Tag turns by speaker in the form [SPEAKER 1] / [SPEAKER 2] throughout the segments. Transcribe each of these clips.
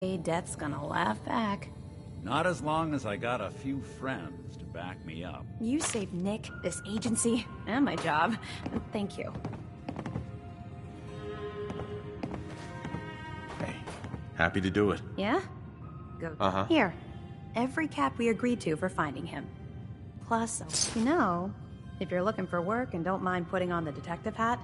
[SPEAKER 1] Death's gonna laugh back.
[SPEAKER 2] Not as long as I got a few friends to back me up.
[SPEAKER 1] You saved Nick, this agency, and my job. Thank you.
[SPEAKER 3] Hey, happy to do it.
[SPEAKER 1] Yeah? Go. Here. Every cap we agreed to for finding him. Plus, you know, if you're looking for work and don't mind putting on the detective hat.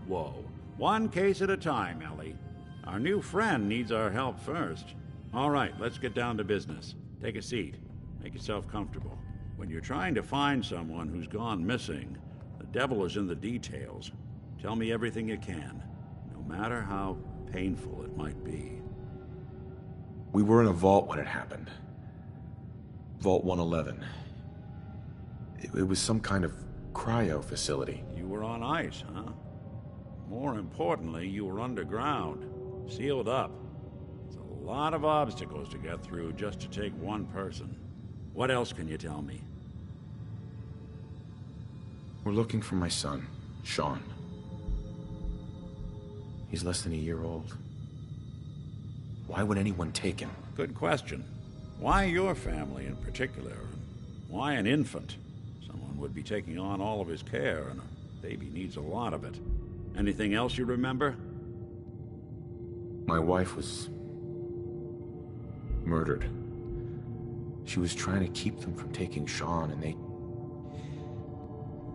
[SPEAKER 2] Whoa. One case at a time, Ellie. Our new friend needs our help first. All right, let's get down to business. Take a seat. Make yourself comfortable. When you're trying to find someone who's gone missing, the devil is in the details. Tell me everything you can, no matter how painful it might be.
[SPEAKER 3] We were in a vault when it happened. Vault 111. It was some kind of cryo facility.
[SPEAKER 2] You were on ice, huh? More importantly, you were underground, sealed up. It's a lot of obstacles to get through just to take one person. What else can you tell me?
[SPEAKER 3] We're looking for my son, Sean. He's less than a year old. Why would anyone take him?
[SPEAKER 2] Good question. Why your family in particular? Why an infant? Someone would be taking on all of his care, and a baby needs a lot of it. Anything else you remember?
[SPEAKER 3] My wife was murdered. She was trying to keep them from taking Sean, and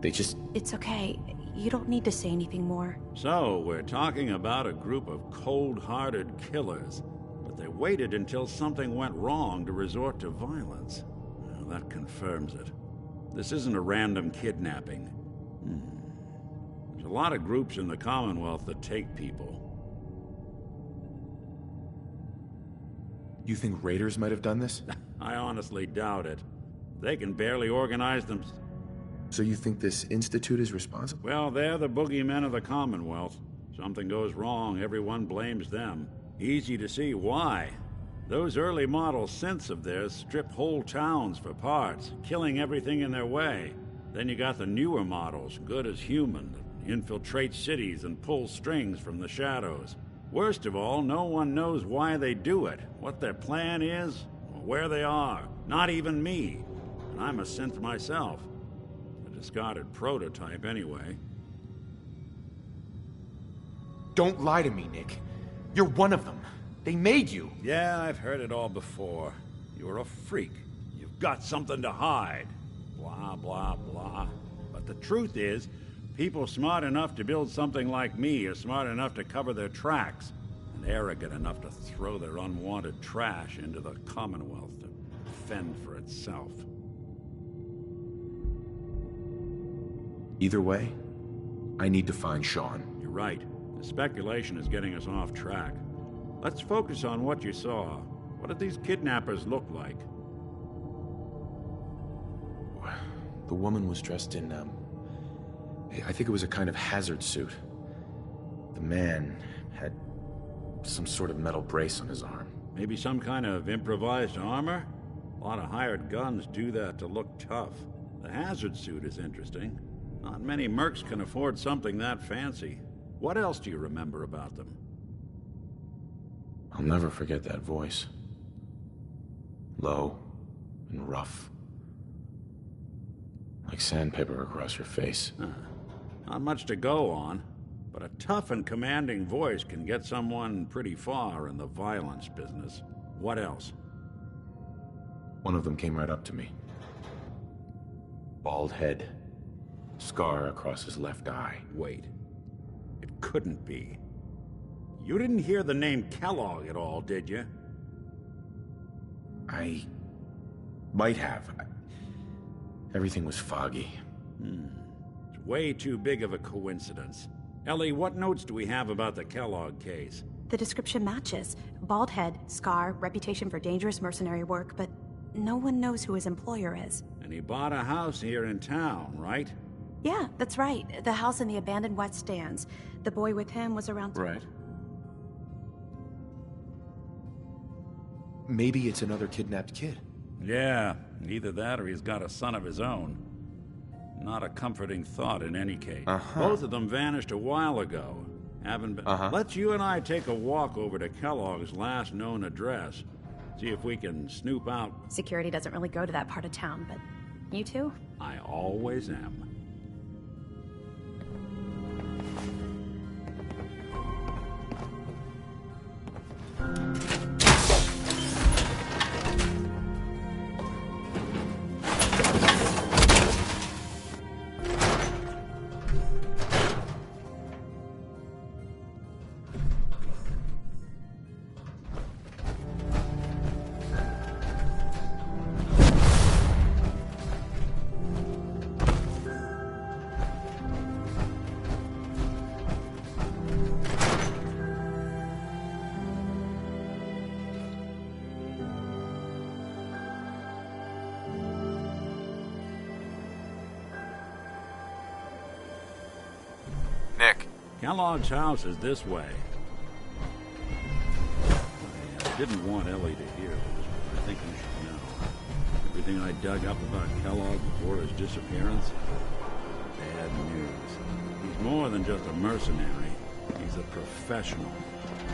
[SPEAKER 3] they just...
[SPEAKER 1] It's okay. You don't need to say anything more.
[SPEAKER 2] So, we're talking about a group of cold-hearted killers, but they waited until something went wrong to resort to violence. Well, that confirms it. This isn't a random kidnapping. There's a lot of groups in the Commonwealth that take people.
[SPEAKER 3] You think raiders might have done this?
[SPEAKER 2] I honestly doubt it. They can barely organize them.
[SPEAKER 3] So you think this institute is responsible?
[SPEAKER 2] Well, they're the boogeymen of the Commonwealth. Something goes wrong, everyone blames them. Easy to see why. Those early model synths of theirs strip whole towns for parts, killing everything in their way. Then you got the newer models, good as human, that infiltrate cities and pull strings from the shadows. Worst of all, no one knows why they do it, what their plan is, or where they are. Not even me. And I'm a synth myself. A discarded prototype, anyway.
[SPEAKER 3] Don't lie to me, Nick. You're one of them. They made you.
[SPEAKER 2] Yeah, I've heard it all before. You're a freak. You've got something to hide. Blah, blah, blah. But the truth is, people smart enough to build something like me are smart enough to cover their tracks, and arrogant enough to throw their unwanted trash into the Commonwealth to fend for itself.
[SPEAKER 3] Either way, I need to find Sean.
[SPEAKER 2] You're right. The speculation is getting us off track. Let's focus on what you saw. What did these kidnappers look like?
[SPEAKER 3] The woman was dressed in, I think it was a kind of hazard suit. The man had some sort of metal brace on his arm.
[SPEAKER 2] Maybe some kind of improvised armor? A lot of hired guns do that to look tough. The hazard suit is interesting. Not many mercs can afford something that fancy. What else do you remember about them?
[SPEAKER 3] I'll never forget that voice. Low and rough. Like sandpaper across your face.
[SPEAKER 2] Not much to go on, but a tough and commanding voice can get someone pretty far in the violence business. What else?
[SPEAKER 3] One of them came right up to me. Bald head. Scar across his left eye.
[SPEAKER 2] Wait. It couldn't be. You didn't hear the name Kellogg at all, did you?
[SPEAKER 3] I might have. Everything was foggy.
[SPEAKER 2] It's way too big of a coincidence. Ellie, what notes do we have about the Kellogg case?
[SPEAKER 1] The description matches. Bald head, scar, reputation for dangerous mercenary work, but no one knows who his employer is.
[SPEAKER 2] And he bought a house here in town, right?
[SPEAKER 1] Yeah, that's right. The house in the abandoned West Stands. The boy with him was around...
[SPEAKER 3] Right. Maybe it's another kidnapped kid.
[SPEAKER 2] Yeah, either that or he's got a son of his own. Not a comforting thought in any case. Both of them vanished a while ago. Haven't been. Let's you and I take a walk over to Kellogg's last known address. See if we can snoop out.
[SPEAKER 1] Security doesn't really go to that part of town, but you two?
[SPEAKER 2] I always am. Kellogg's house is this way. I didn't want Ellie to hear this, but I think you should know. Everything I dug up about Kellogg before his disappearance, bad news. He's more than just a mercenary. He's a professional.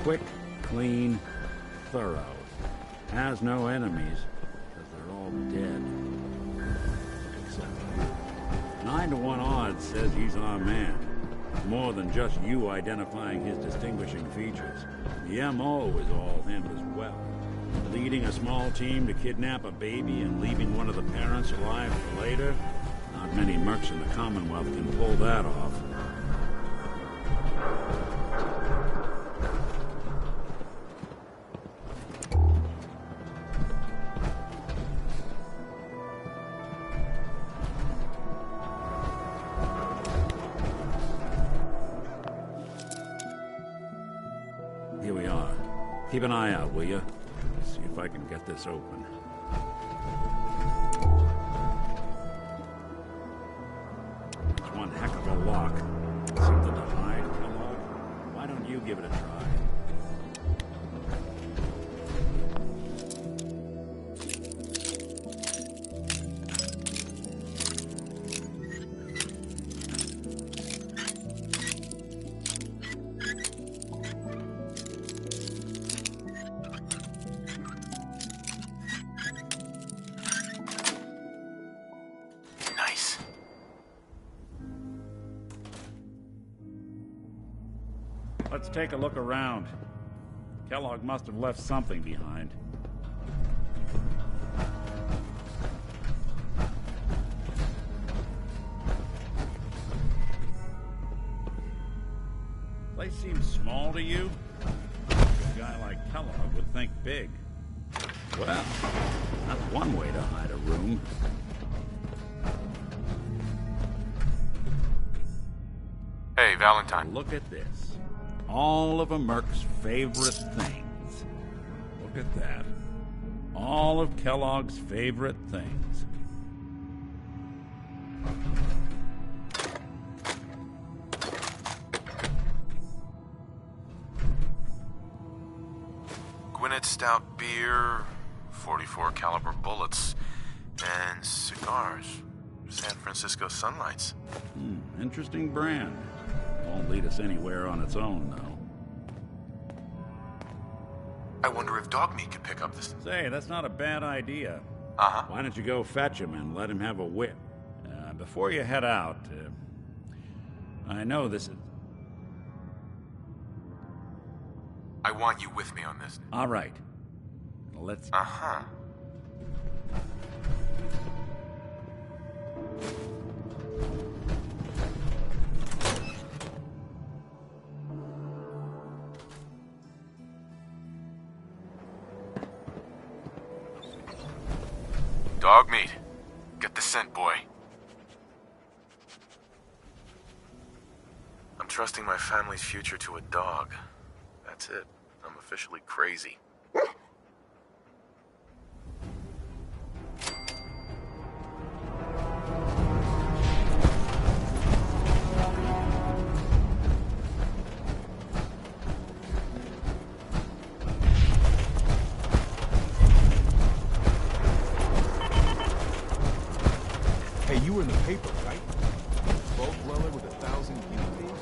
[SPEAKER 2] Quick, clean, thorough. Has no enemies, because they're all dead. Except 9 to 1 odds says he's our man. More than just you identifying his distinguishing features. The M.O. is all him as well. Leading a small team to kidnap a baby and leaving one of the parents alive for later? Not many mercs in the Commonwealth can pull that off. Here we are. Keep an eye out, will you? Let's see if I can get this open. It's one heck of a lock. Something to hide, Kellogg? Why don't you give it a try? Let's take a look around. Kellogg must have left something behind. Place seems small to you? A guy like Kellogg would think big. Well, that's one way to hide a room.
[SPEAKER 3] Hey, Valentine.
[SPEAKER 2] Look at this. All of a merc's favorite things. Look at that. All of Kellogg's favorite things.
[SPEAKER 3] Gwinnett Stout beer, 44 caliber bullets, and cigars. San Francisco Sunlights.
[SPEAKER 2] Interesting brand. Won't lead us anywhere on its own, though.
[SPEAKER 3] I wonder if dog meat could pick up this.
[SPEAKER 2] Say, that's not a bad idea. Why don't you go fetch him and let him have a whip? Before you head out, I know this is...
[SPEAKER 3] I want you with me on this.
[SPEAKER 2] All right. Let's...
[SPEAKER 3] Dog meat. Get the scent, boy. I'm trusting my family's future to a dog. That's it. I'm officially crazy.
[SPEAKER 4] Hey, you were in the paper, right? Boat dweller with 1,000 guineas?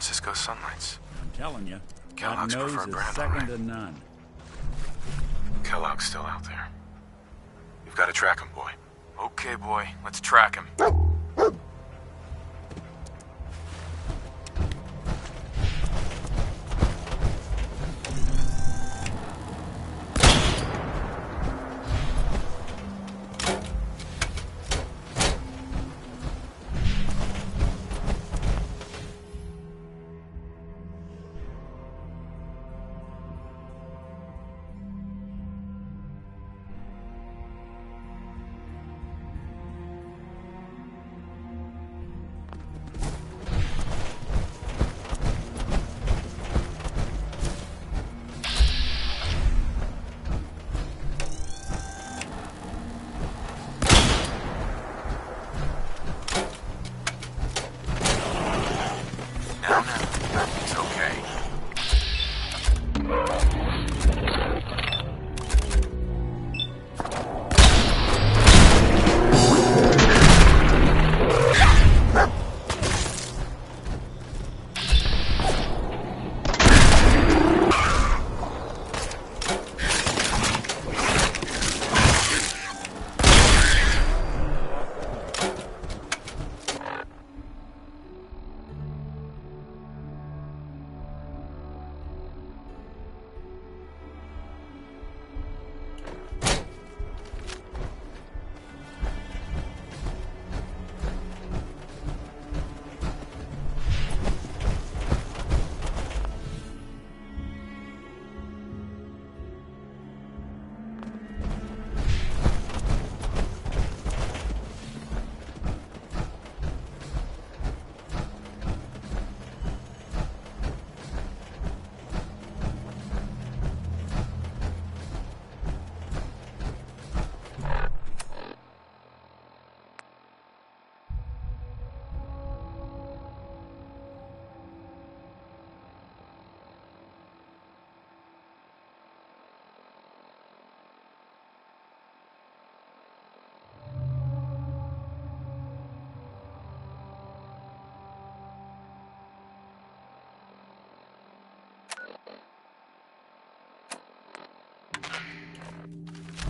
[SPEAKER 3] Francisco sunlights.
[SPEAKER 2] I'm telling you,
[SPEAKER 3] Kellogg's
[SPEAKER 2] that nose
[SPEAKER 3] preferred
[SPEAKER 2] is
[SPEAKER 3] brand,
[SPEAKER 2] second
[SPEAKER 3] all right.
[SPEAKER 2] to none.
[SPEAKER 3] Kellogg's still out there. We've got to track him, boy. Okay, boy, let's track him. It's okay.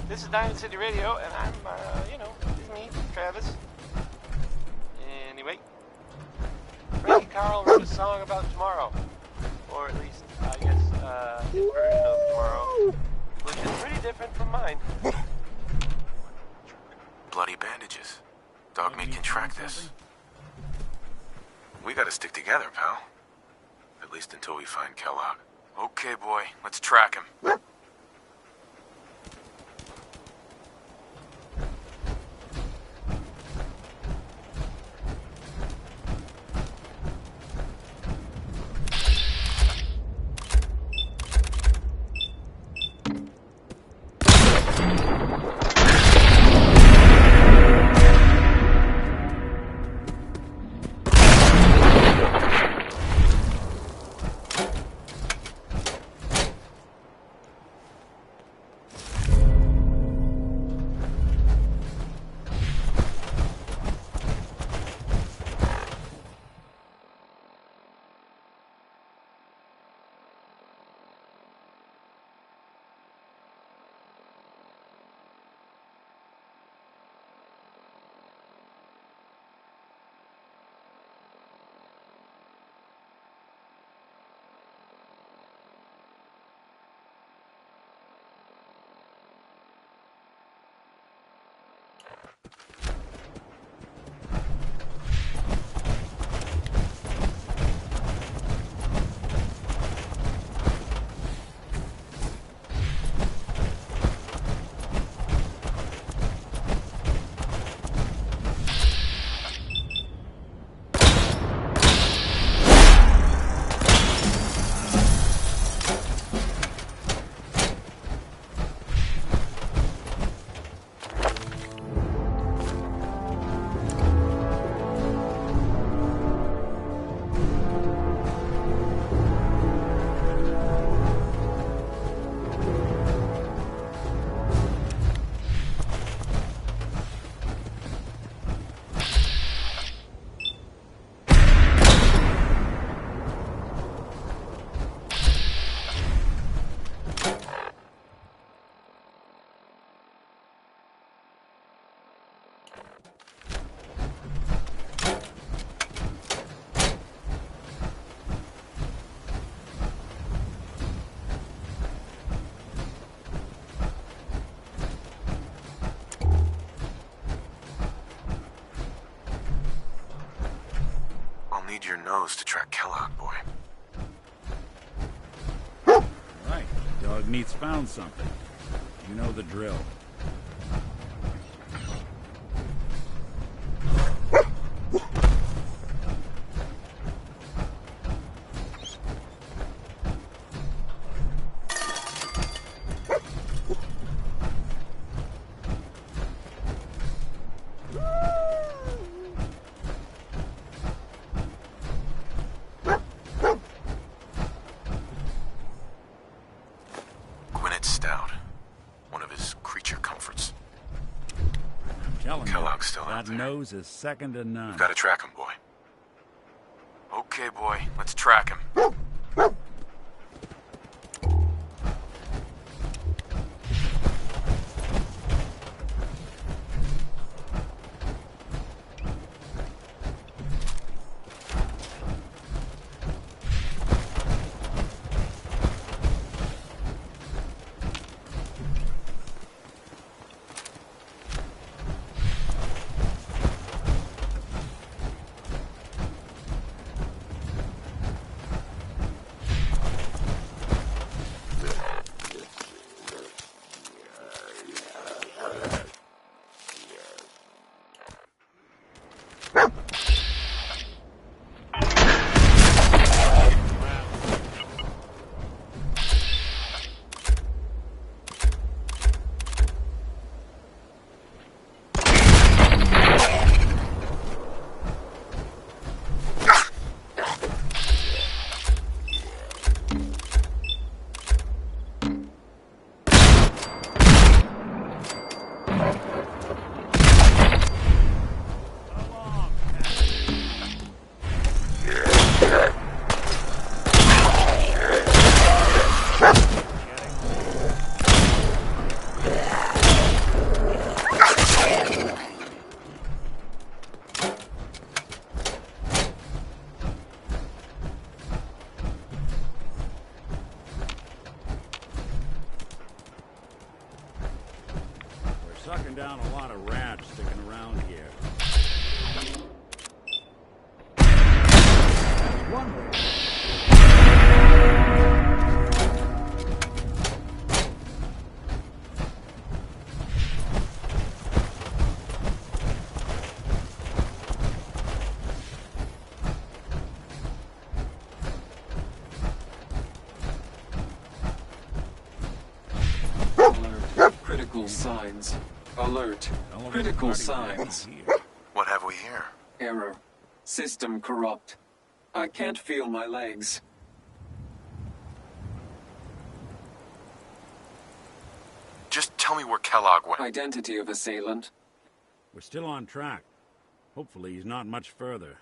[SPEAKER 5] This is Diamond City Radio, and I'm, it's me, Travis. Anyway, Frankie Carl wrote a song about tomorrow. Or at least, I guess, his version of tomorrow, which is pretty different from mine.
[SPEAKER 3] Bloody bandages. Dogmeat can track this. We gotta stick together, pal. At least until we find Kellogg. Okay, boy, let's track him. need your nose to track Kellogg, boy.
[SPEAKER 2] Right. Dog meat's found something. You know the drill. That nose is second to none.
[SPEAKER 3] We've got to track him, boy. Okay, boy, let's track him. Sucking down a lot of rats sticking around here. One way.
[SPEAKER 6] Alert. Critical signs. Alert. Critical signs.
[SPEAKER 3] What have we here?
[SPEAKER 6] Error. System corrupt. I can't feel my legs.
[SPEAKER 3] Just tell me where Kellogg went.
[SPEAKER 6] Identity of assailant.
[SPEAKER 2] We're still on track. Hopefully he's not much further.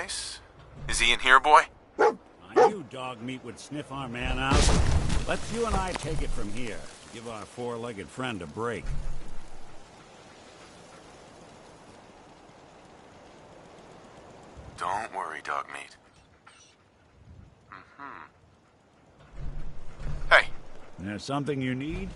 [SPEAKER 3] nice. Is he in here, boy?
[SPEAKER 2] I knew dog meat would sniff our man out. Let's you and I take it from here. Give our four-legged friend a break.
[SPEAKER 3] Don't worry, dog meat. Hey.
[SPEAKER 2] There's something you need?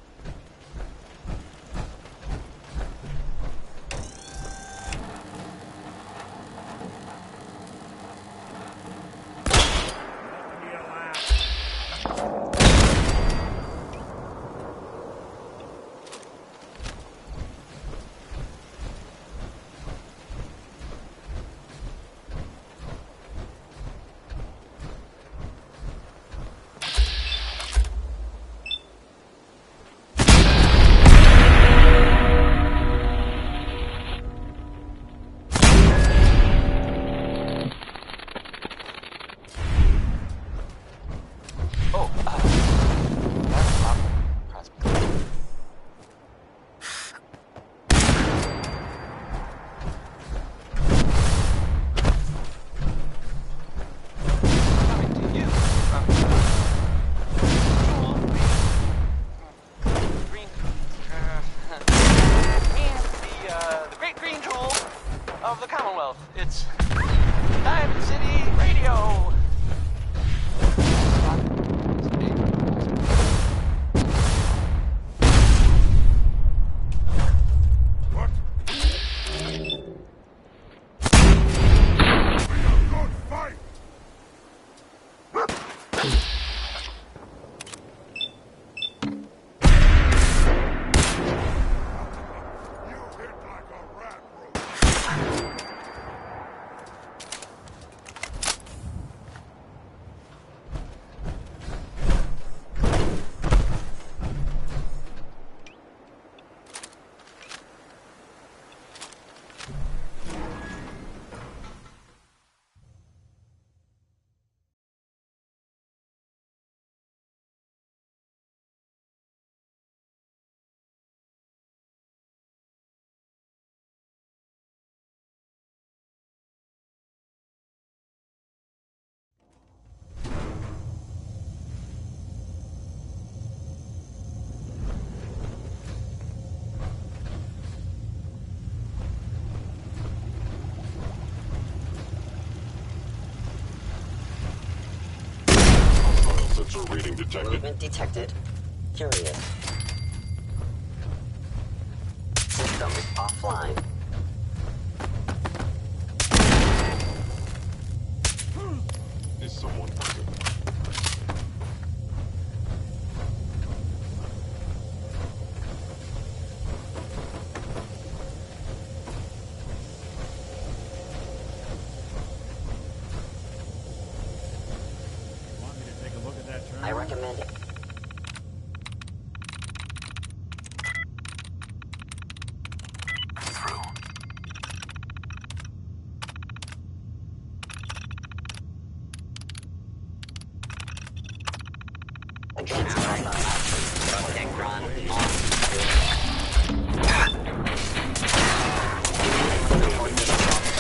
[SPEAKER 5] Of the Commonwealth. It's Diamond City Radio.
[SPEAKER 2] What? Good fight.
[SPEAKER 7] Sensor reading detected.
[SPEAKER 8] Movement detected. Curious. System offline.
[SPEAKER 7] Is someone present?
[SPEAKER 2] Want me to take a look at that terminal?
[SPEAKER 8] I recommend it.
[SPEAKER 3] Through.
[SPEAKER 8] Against Necron on. Report this directly.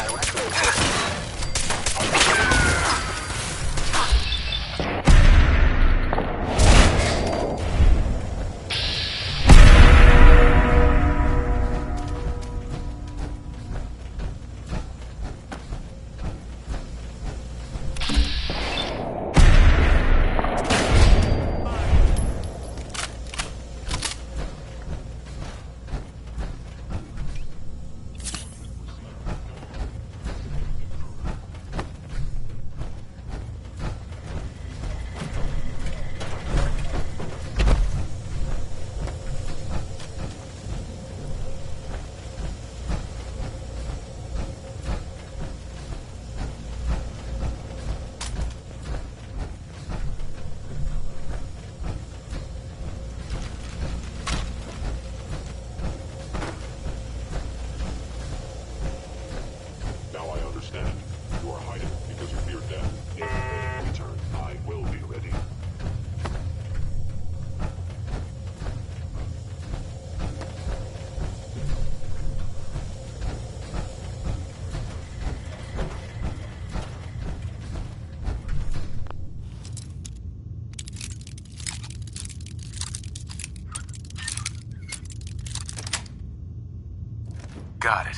[SPEAKER 3] Got it.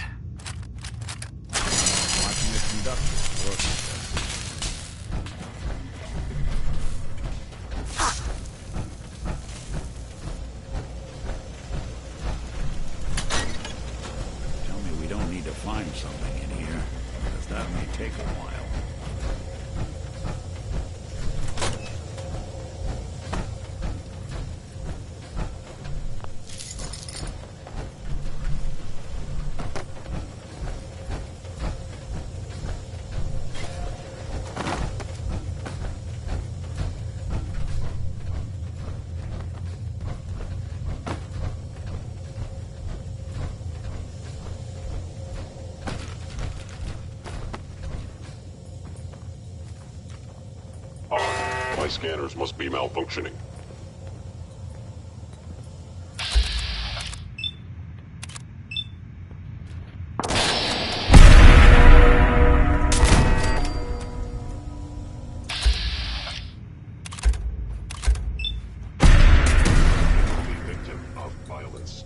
[SPEAKER 2] Watching the conductor work. Tell me we don't need to find something in here, because that may take a while.
[SPEAKER 7] My scanners must be malfunctioning. Victim of violence.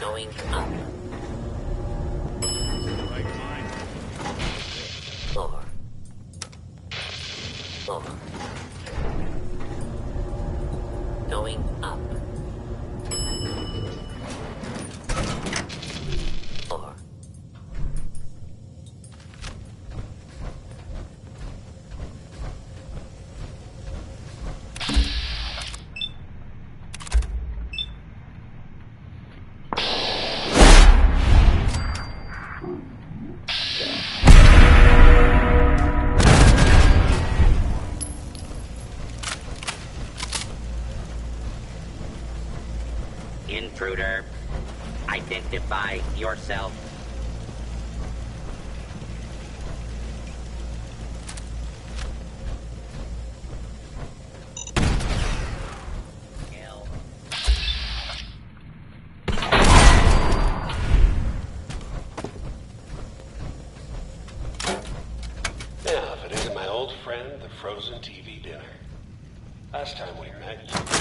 [SPEAKER 8] Going up. Floor. Floor. Going up. Floor. Intruder, identify yourself. Kill.
[SPEAKER 5] Yeah, if it isn't my old
[SPEAKER 9] old friend, the frozen TV dinner. Last time we met, you were an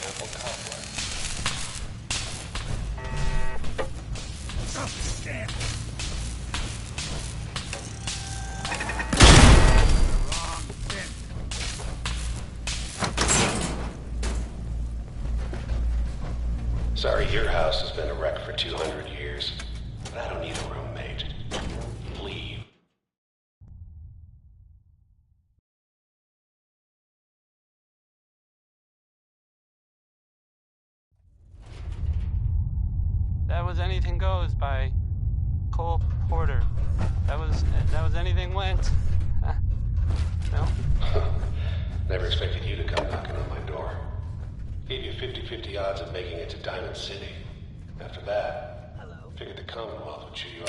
[SPEAKER 9] apple cobbler.
[SPEAKER 2] Oh, damn. Wrong bin.
[SPEAKER 9] Sorry, your house has been a wreck for 200 years, but I don't need a roommate. Leave.
[SPEAKER 5] That was Anything Goes by Cole Porter. That was Anything Went. No?
[SPEAKER 9] Never expected you to come knocking on my door. Gave you 50-50 odds of making it to Diamond City. After that, figured the Commonwealth would chew you up.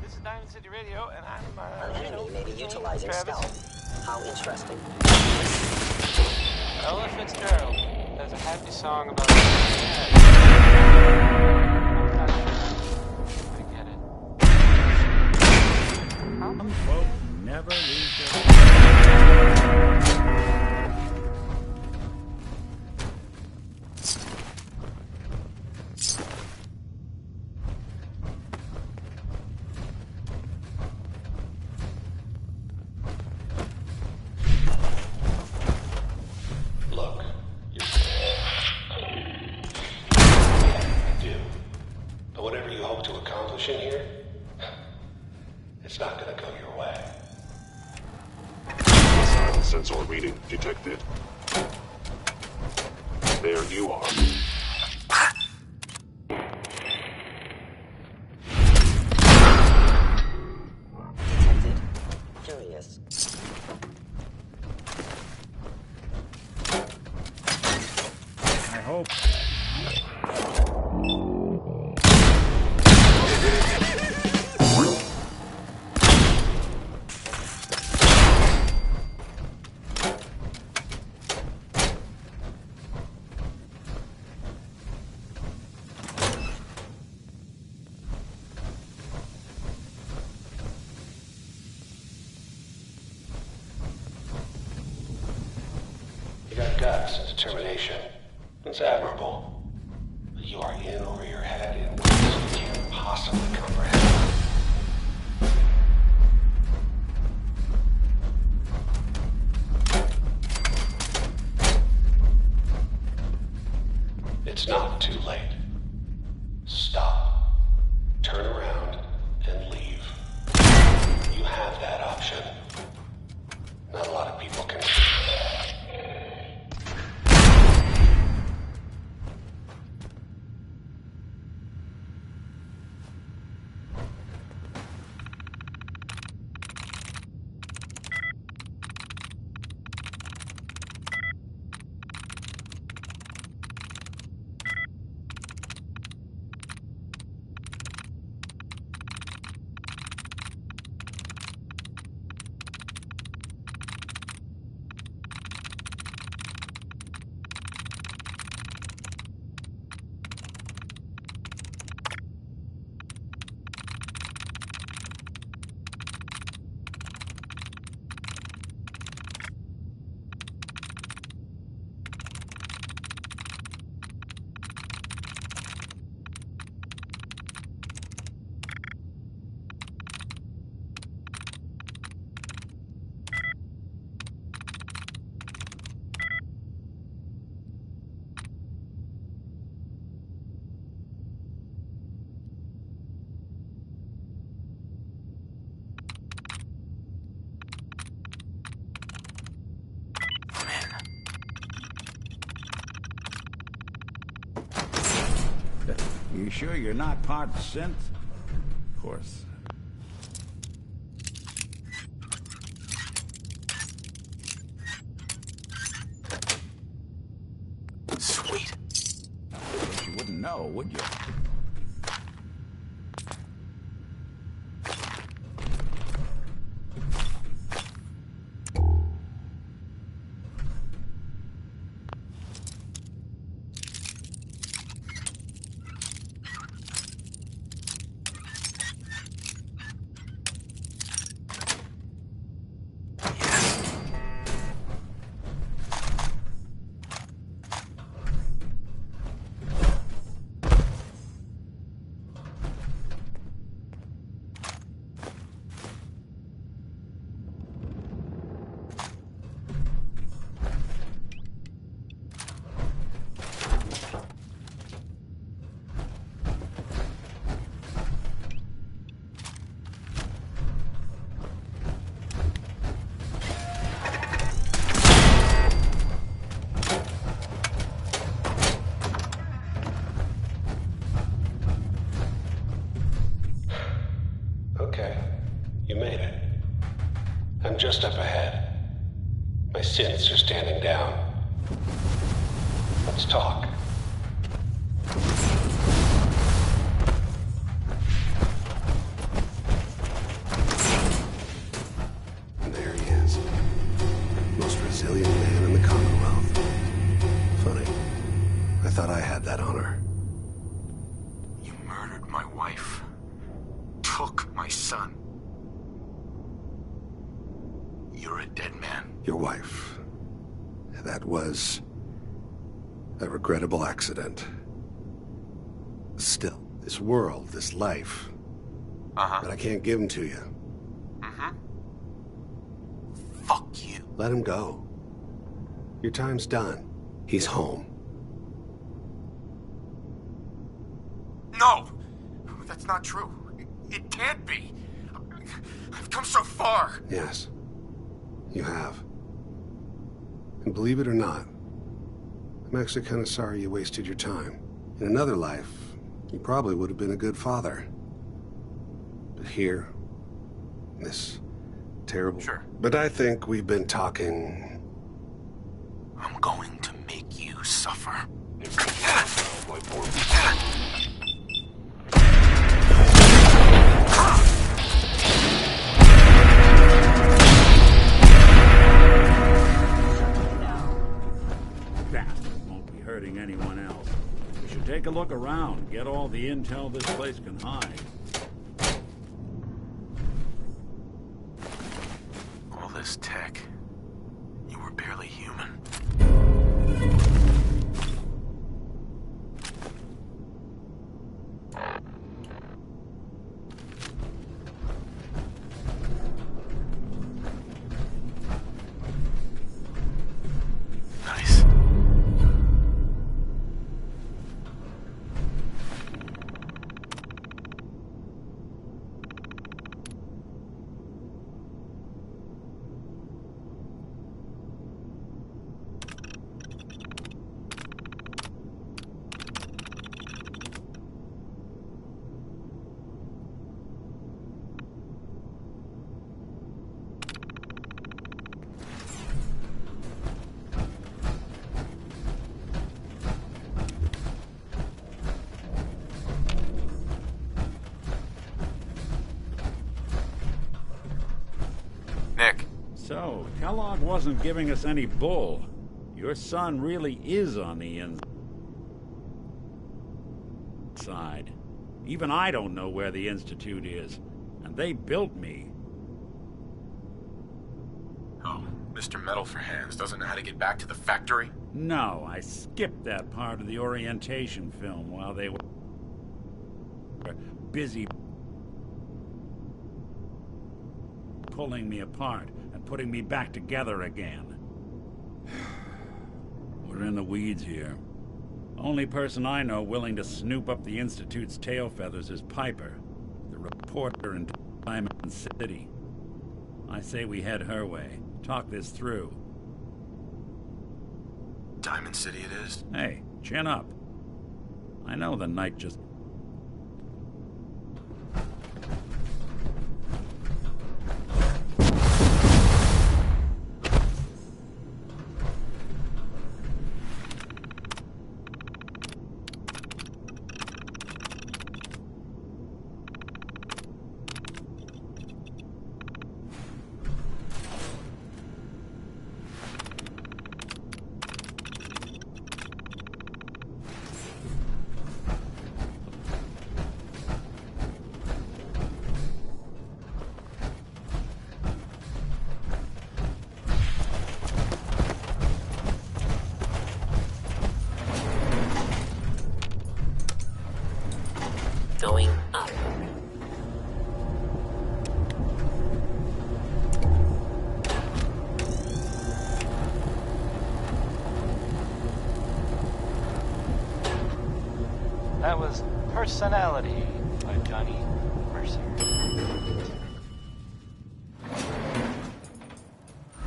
[SPEAKER 5] This is Diamond City Radio, and I'm,
[SPEAKER 10] An enemy may be utilizing
[SPEAKER 5] Travis.
[SPEAKER 10] stealth. How interesting.
[SPEAKER 5] Ella Fitzgerald has a happy song about I get it.
[SPEAKER 2] Some folk never leave their...
[SPEAKER 9] Look, you're... Yeah, I do. But whatever you hope to accomplish in here, it's not gonna go your way.
[SPEAKER 7] Hostile sensor reading detected. There you are.
[SPEAKER 10] Detected. Curious.
[SPEAKER 2] I hope.
[SPEAKER 9] You got guts and determination. It's admirable. But you are in over your head in ways you can't possibly comprehend. It's not too late. Stop. Turn around and leave. You have that option. Not a lot of people can.
[SPEAKER 2] You sure you're not part synth? Of course.
[SPEAKER 3] Sweet.
[SPEAKER 2] But you wouldn't know, would you?
[SPEAKER 9] You made it. I'm just up ahead. My synths are standing down. Let's talk. And there he is. Most resilient man in the Commonwealth. Funny. I thought I had that honor.
[SPEAKER 3] You murdered my wife. Took my son. You're a dead man.
[SPEAKER 9] Your wife. That was a regrettable accident. Still, this world, this life. But I can't give him to you.
[SPEAKER 3] Fuck you.
[SPEAKER 9] Let him go. Your time's done. He's home.
[SPEAKER 3] No! That's not true. It can't be. I've come so far.
[SPEAKER 9] Yes, you have. And believe it or not, I'm actually kind of sorry you wasted your time. In another life, you probably would have been a good father. But here, this terrible...
[SPEAKER 3] Sure.
[SPEAKER 9] But I think we've been talking...
[SPEAKER 3] I'm going to make you suffer.
[SPEAKER 2] Anyone else. We should take a look around, get all the intel this place can hide.
[SPEAKER 3] All this tech. You were barely human. Nice.
[SPEAKER 2] So, Kellogg wasn't giving us any bull. Your son really is on the inside. Even I don't know where the Institute is. And they built me.
[SPEAKER 3] Oh, Mr. Metal for Hands doesn't know how to get back to the factory?
[SPEAKER 2] No, I skipped that part of the orientation film while they were busy pulling me apart and putting me back together again. We're in the weeds here. Only person I know willing to snoop up the Institute's tail feathers is Piper, the reporter in Diamond City. I say we head her way, talk this through.
[SPEAKER 3] Diamond City it is?
[SPEAKER 2] Hey, chin up. I know the night just...
[SPEAKER 8] Going up.
[SPEAKER 5] That was Personality by Johnny Mercer.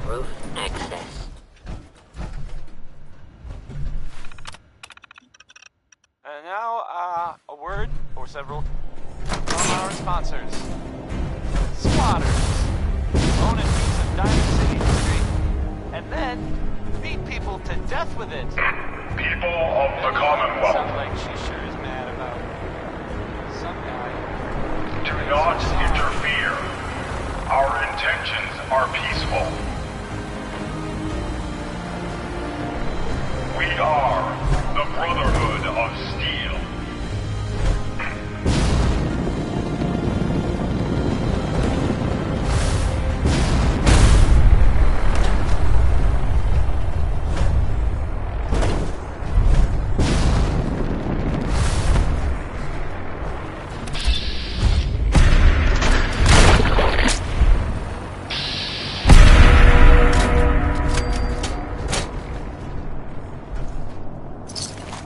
[SPEAKER 8] Roof access.
[SPEAKER 5] And now, a word or several from our sponsors. squatters, own a piece of Diamond City history, and then beat people to death with it.
[SPEAKER 7] People of the Commonwealth,
[SPEAKER 5] Sounds like she sure is mad about some guy.
[SPEAKER 7] do not interfere. Our intentions are peaceful. We are the Brotherhood of Steel.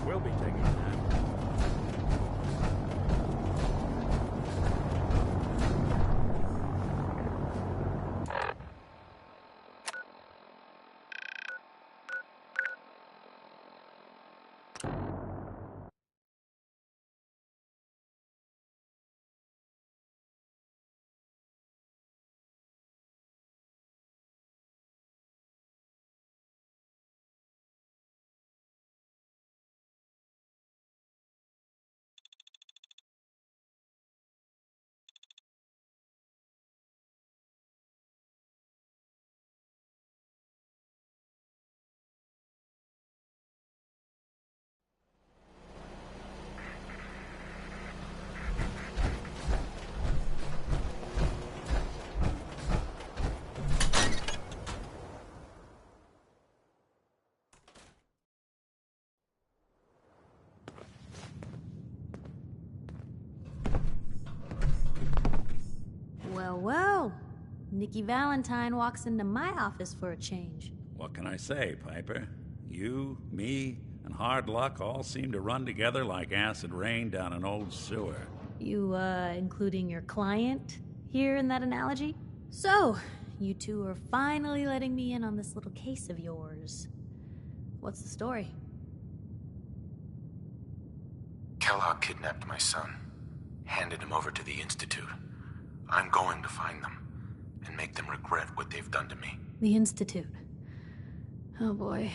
[SPEAKER 2] We'll be taking that.
[SPEAKER 11] Well, Nikki Valentine walks into my office for a change.
[SPEAKER 2] What can I say, Piper? You, me, and hard luck all seem to run together like acid rain down an old sewer.
[SPEAKER 11] You, including your client here in that analogy? So, you two are finally letting me in on this little case of yours. What's the story?
[SPEAKER 3] Kellogg kidnapped my son, handed him over to the Institute. I'm going to find them and make them regret what they've done to me.
[SPEAKER 11] The Institute. Oh boy.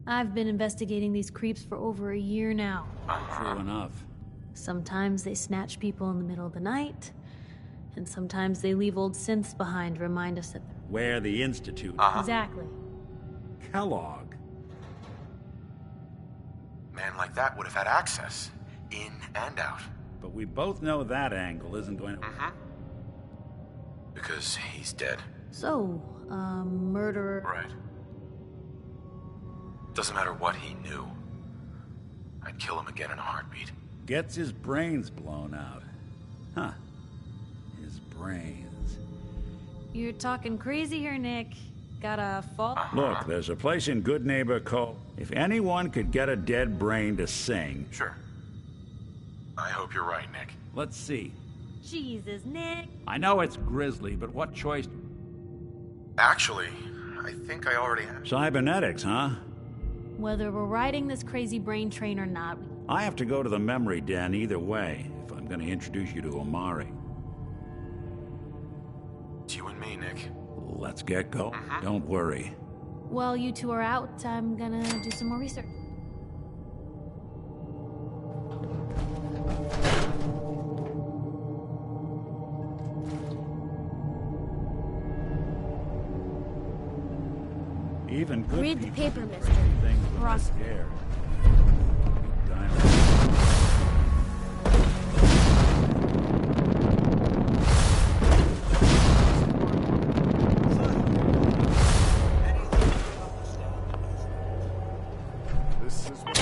[SPEAKER 11] I've been investigating these creeps for over a year now.
[SPEAKER 2] True enough.
[SPEAKER 11] Sometimes they snatch people in the middle of the night, and sometimes they leave old synths behind to remind us that...
[SPEAKER 2] Where the Institute.
[SPEAKER 11] Exactly.
[SPEAKER 2] Kellogg.
[SPEAKER 3] Man like that would have had access, in and out.
[SPEAKER 2] But we both know that angle isn't going to...
[SPEAKER 3] Because he's dead.
[SPEAKER 11] So, murderer...
[SPEAKER 3] Right. Doesn't matter what he knew. I'd kill him again in a heartbeat.
[SPEAKER 2] Gets his brains blown out. Huh. His brains.
[SPEAKER 11] You're talking crazy here, Nick. Got a fault?
[SPEAKER 2] Look, there's a place in Good Neighbor called... If anyone could get a dead brain to sing...
[SPEAKER 3] Sure. I hope you're right, Nick.
[SPEAKER 2] Let's see.
[SPEAKER 11] Jesus, Nick.
[SPEAKER 2] I know it's grisly, but what choice...
[SPEAKER 3] Actually, I think I already have.
[SPEAKER 2] Cybernetics, huh?
[SPEAKER 11] Whether we're riding this crazy brain train or not...
[SPEAKER 2] I have to go to the memory den either way, if I'm going to introduce you to Omari.
[SPEAKER 3] It's you and me, Nick.
[SPEAKER 2] Let's get going. Don't worry.
[SPEAKER 11] While you two are out, I'm gonna do some more research.
[SPEAKER 2] Even good
[SPEAKER 12] Read the
[SPEAKER 2] people
[SPEAKER 12] paper,
[SPEAKER 2] do
[SPEAKER 12] mister.
[SPEAKER 2] crazy things when they're
[SPEAKER 12] Ross.
[SPEAKER 2] scared. Diamond.
[SPEAKER 4] This is what...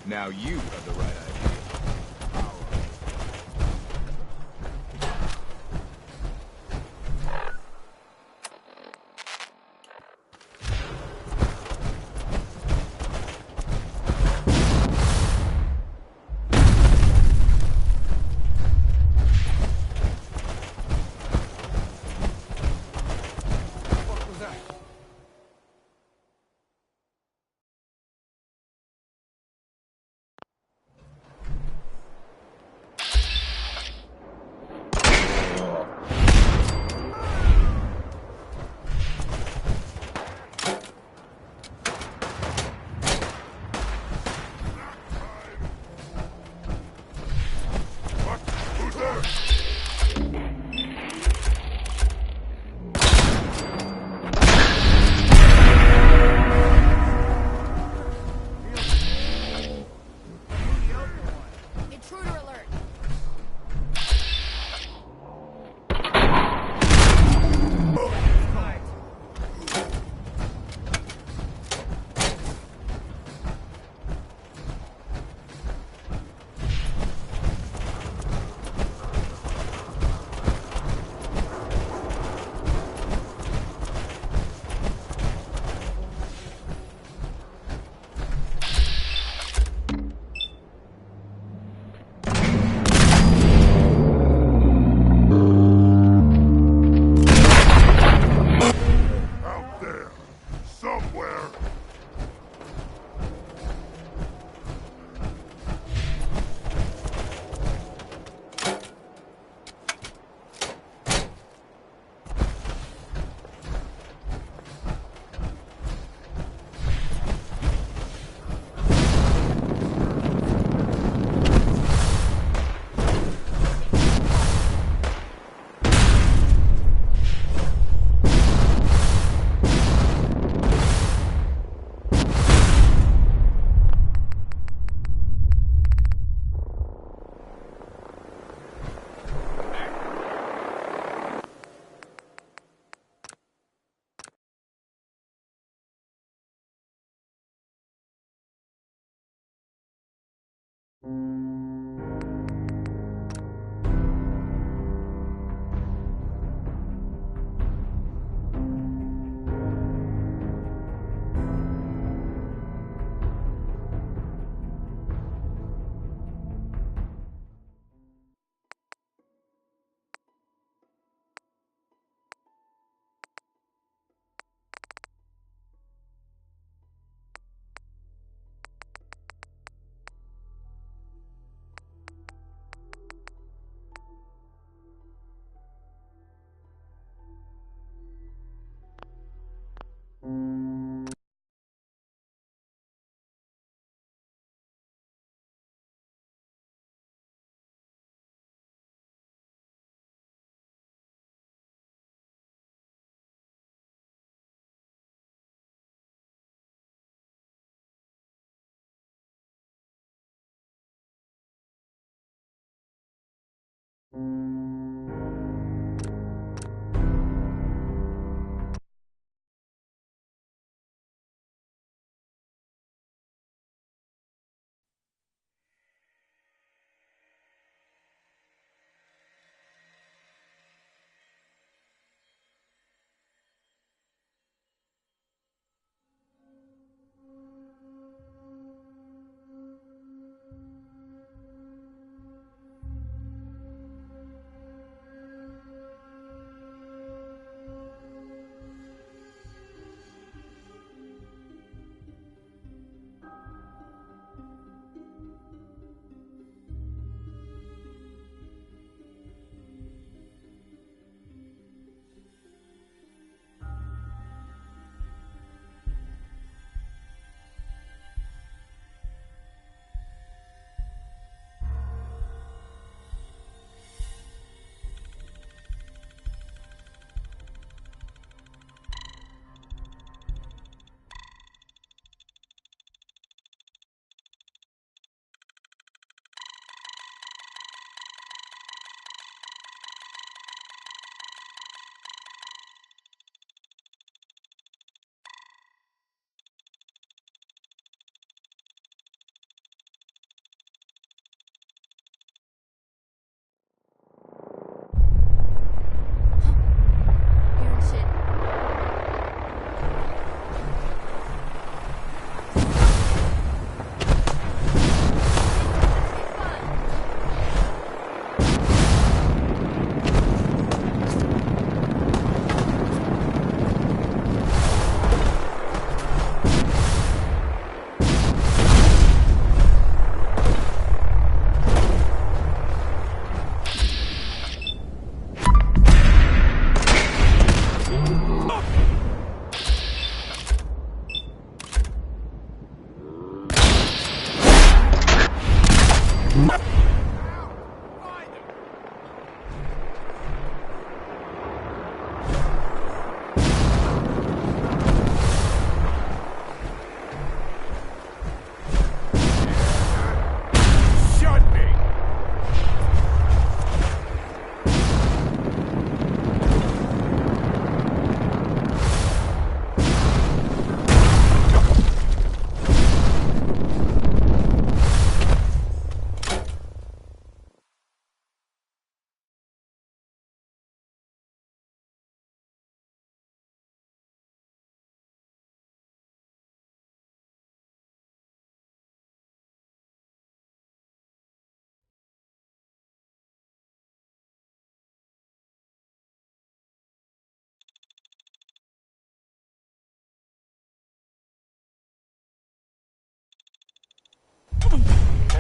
[SPEAKER 4] Now you have the right idea.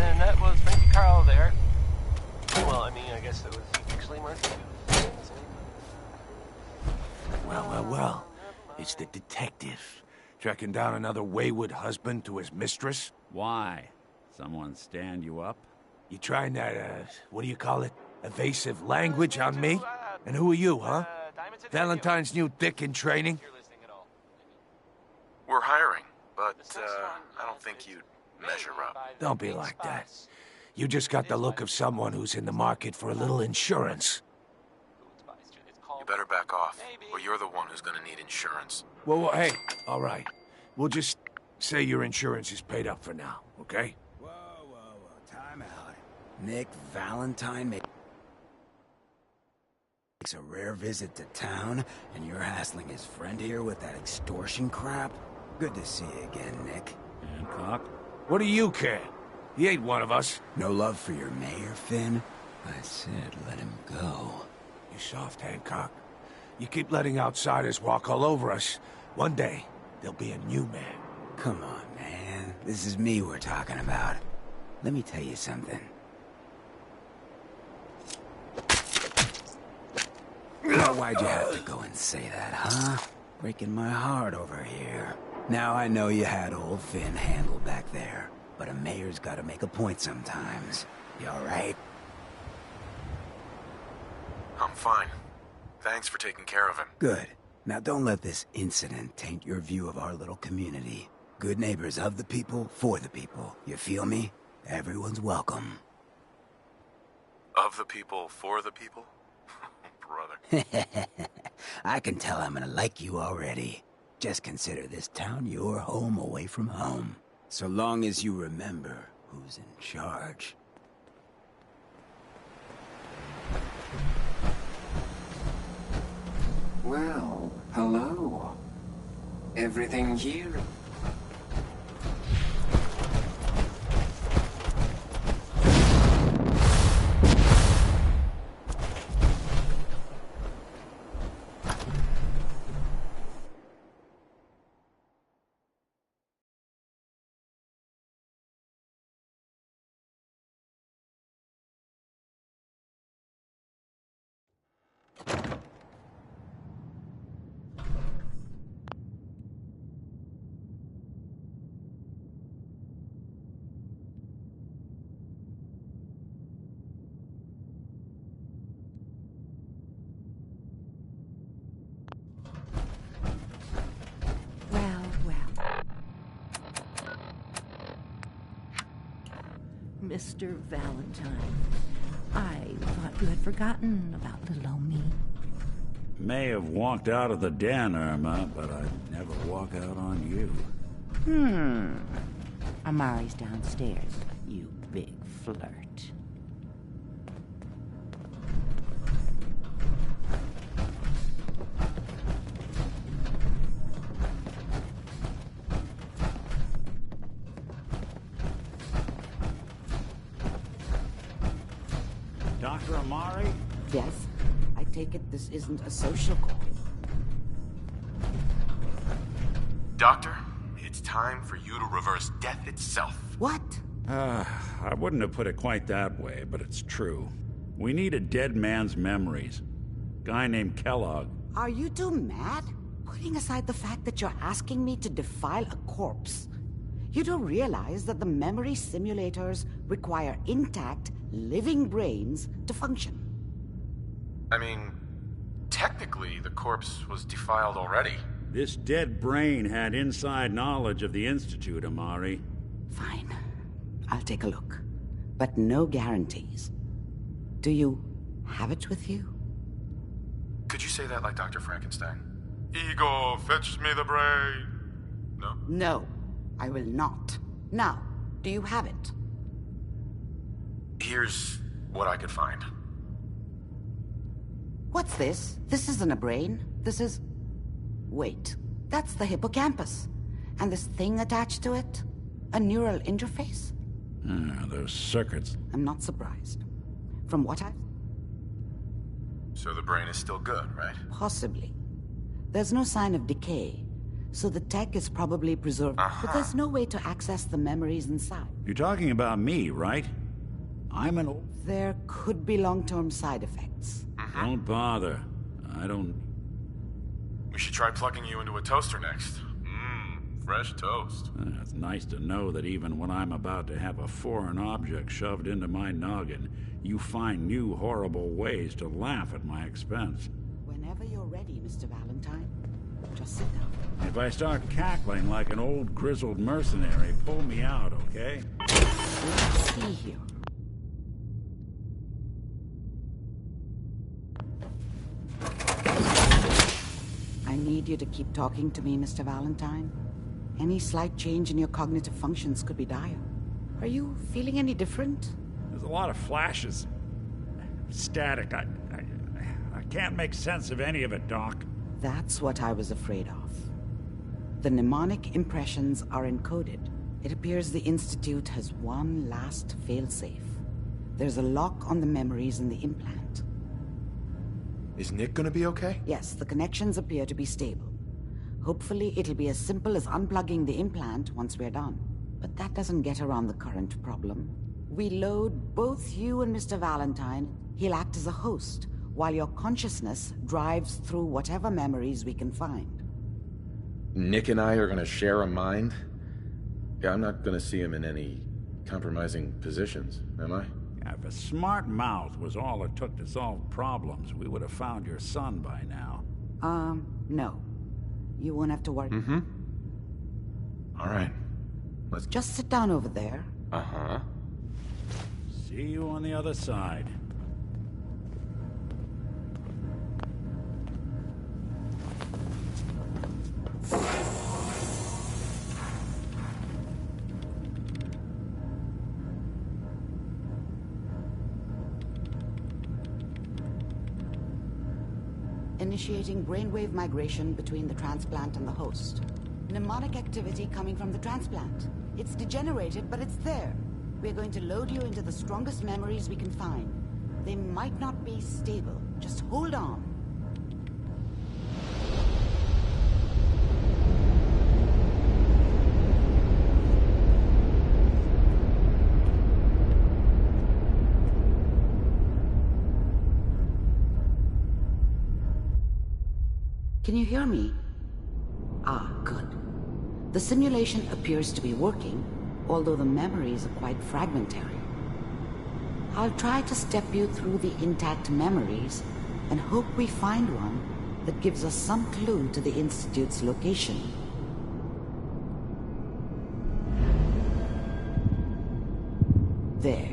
[SPEAKER 5] And that was Frankie Carl there. Well, I mean, I guess it was actually Marcy.
[SPEAKER 4] Well. It's the detective. Tracking down another wayward husband to his mistress?
[SPEAKER 2] Why? Someone stand you up?
[SPEAKER 4] You trying that, what do you call it? Evasive language on me? And who are you, huh? Valentine's new dick in training?
[SPEAKER 3] We're hiring, but, I don't think you'd measure up.
[SPEAKER 4] Don't be like that. You just got the look of someone who's in the market for a little insurance.
[SPEAKER 3] You better back off, or you're the one who's gonna need insurance.
[SPEAKER 4] Well, hey, all right. We'll just say your insurance is paid up for now, okay?
[SPEAKER 12] Whoa, time out. Nick Valentine makes a rare visit to town, and you're hassling his friend here with that extortion crap? Good to see you again, Nick.
[SPEAKER 2] Hancock?
[SPEAKER 4] What do you care? He ain't one of us.
[SPEAKER 12] No love for your mayor, Finn? I said let him go.
[SPEAKER 4] You soft, Hancock. You keep letting outsiders walk all over us. One day, there'll be a new man.
[SPEAKER 12] Come on, man. This is me we're talking about. Let me tell you something. Now, why'd you have to go and say that, huh? Breaking my heart over here. Now I know you had old Finn handled back there, but a mayor's gotta make a point sometimes. You alright?
[SPEAKER 3] I'm fine. Thanks for taking care of him.
[SPEAKER 12] Good. Now don't let this incident taint your view of our little community. Good neighbors of the people, for the people. You feel me? Everyone's welcome.
[SPEAKER 3] Of the people, for the people? Brother.
[SPEAKER 12] I can tell I'm gonna like you already. Just consider this town your home away from home. So long as you remember who's in charge.
[SPEAKER 6] Well, hello. Everything here?
[SPEAKER 13] Mr. Valentine, I thought you had forgotten about little old me.
[SPEAKER 2] May have walked out of the den, Irma, but I'd never walk out on you.
[SPEAKER 13] Amari's downstairs, you big flirt.
[SPEAKER 2] Dr. Amari?
[SPEAKER 13] Yes, I take it this isn't a social call.
[SPEAKER 3] Doctor, it's time for you to reverse death itself.
[SPEAKER 13] What?
[SPEAKER 2] I wouldn't have put it quite that way, but it's true. We need a dead man's memories. Guy named Kellogg.
[SPEAKER 13] Are you two mad? Putting aside the fact that you're asking me to defile a corpse, you do realize that the memory simulators
[SPEAKER 14] require intact, living brains to function.
[SPEAKER 3] I mean, technically, the corpse was defiled already.
[SPEAKER 2] This dead brain had inside knowledge of the Institute, Amari.
[SPEAKER 14] Fine. I'll take a look. But no guarantees. Do you have it with you?
[SPEAKER 3] Could you say that like Dr. Frankenstein? Ego, fetch me the brain. No?
[SPEAKER 14] No, I will not. Now, do you have it?
[SPEAKER 3] Here's what I could find.
[SPEAKER 14] What's this? This isn't a brain. This is... Wait, that's the hippocampus. And this thing attached to it? A neural interface?
[SPEAKER 2] Those circuits.
[SPEAKER 14] I'm not surprised. From what I've...
[SPEAKER 3] So the brain is still good, right?
[SPEAKER 14] Possibly. There's no sign of decay, so the tech is probably preserved. But there's no way to access the memories inside.
[SPEAKER 2] You're talking about me, right? I'm an old...
[SPEAKER 14] There could be long-term side effects.
[SPEAKER 2] Don't bother. I don't...
[SPEAKER 3] We should try plugging you into a toaster next. Fresh toast.
[SPEAKER 2] It's nice to know that even when I'm about to have a foreign object shoved into my noggin, you find new horrible ways to laugh at my expense.
[SPEAKER 14] Whenever you're ready, Mr. Valentine, just sit down.
[SPEAKER 2] If I start cackling like an old grizzled mercenary, pull me out, okay?
[SPEAKER 14] Let's see here. I need you to keep talking to me, Mr. Valentine. Any slight change in your cognitive functions could be dire. Are you feeling any different?
[SPEAKER 2] There's a lot of flashes. Static. I can't make sense of any of it, Doc.
[SPEAKER 14] That's what I was afraid of. The mnemonic impressions are encoded. It appears the Institute has one last failsafe. There's a lock on the memories in the implant.
[SPEAKER 3] Is Nick gonna be okay?
[SPEAKER 14] Yes, the connections appear to be stable. Hopefully, it'll be as simple as unplugging the implant once we're done. But that doesn't get around the current problem. We load both you and Mr. Valentine. He'll act as a host, while your consciousness drives through whatever memories we can find.
[SPEAKER 3] Nick and I are gonna share a mind? Yeah, I'm not gonna see him in any compromising positions, am I?
[SPEAKER 2] If a smart mouth was all it took to solve problems, we would have found your son by now.
[SPEAKER 14] No. You won't have to worry.
[SPEAKER 3] All right. Let's...
[SPEAKER 14] Just sit down over there.
[SPEAKER 3] Uh-huh.
[SPEAKER 2] See you on the other side.
[SPEAKER 14] Initiating brainwave migration between the transplant and the host. Mnemonic activity coming from the transplant. It's degenerated, but it's there. We're going to load you into the strongest memories we can find. They might not be stable. Just hold on. Can you hear me? Ah, good. The simulation appears to be working, although the memories are quite fragmentary. I'll try to step you through the intact memories and hope we find one that gives us some clue to the Institute's location. There.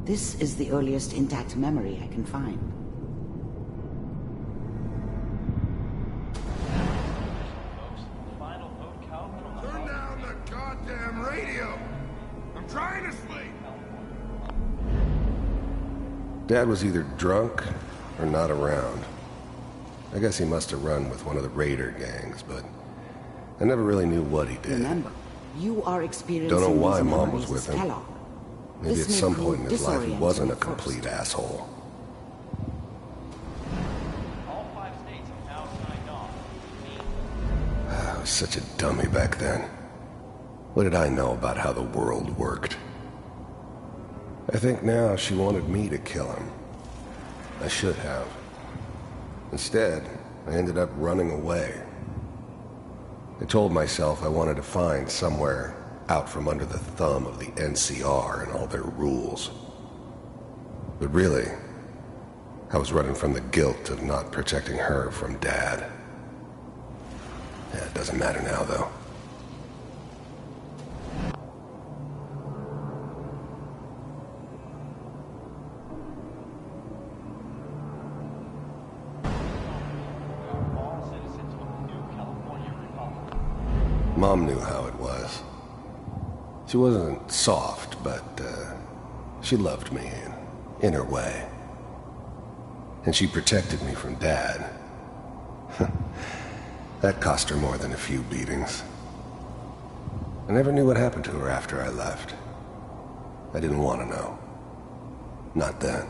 [SPEAKER 14] This is the earliest intact memory I can find.
[SPEAKER 9] Dad was either drunk or not around. I guess he must have run with one of the raider gangs, but I never really knew what he did.
[SPEAKER 14] Remember, you are experiencing
[SPEAKER 9] Don't know why
[SPEAKER 14] these
[SPEAKER 9] Mom was
[SPEAKER 14] memories
[SPEAKER 9] with
[SPEAKER 14] as
[SPEAKER 9] him.
[SPEAKER 14] Kellogg.
[SPEAKER 9] Maybe
[SPEAKER 14] This
[SPEAKER 9] at
[SPEAKER 14] may
[SPEAKER 9] some
[SPEAKER 14] prove
[SPEAKER 9] point in his life he wasn't a
[SPEAKER 14] disorienting
[SPEAKER 9] complete
[SPEAKER 14] first.
[SPEAKER 9] asshole.
[SPEAKER 5] All 5 states have now signed off.
[SPEAKER 9] I was such a dummy back then. What did I know about how the world worked? I think now she wanted me to kill him. I should have. Instead, I ended up running away. I told myself I wanted to find somewhere out from under the thumb of the NCR and all their rules. But really, I was running from the guilt of not protecting her from Dad. Yeah, it doesn't matter now, though. Mom knew how it was. She wasn't soft, but she loved me in her way. And she protected me from Dad. That cost her more than a few beatings. I never knew what happened to her after I left. I didn't want to know. Not then.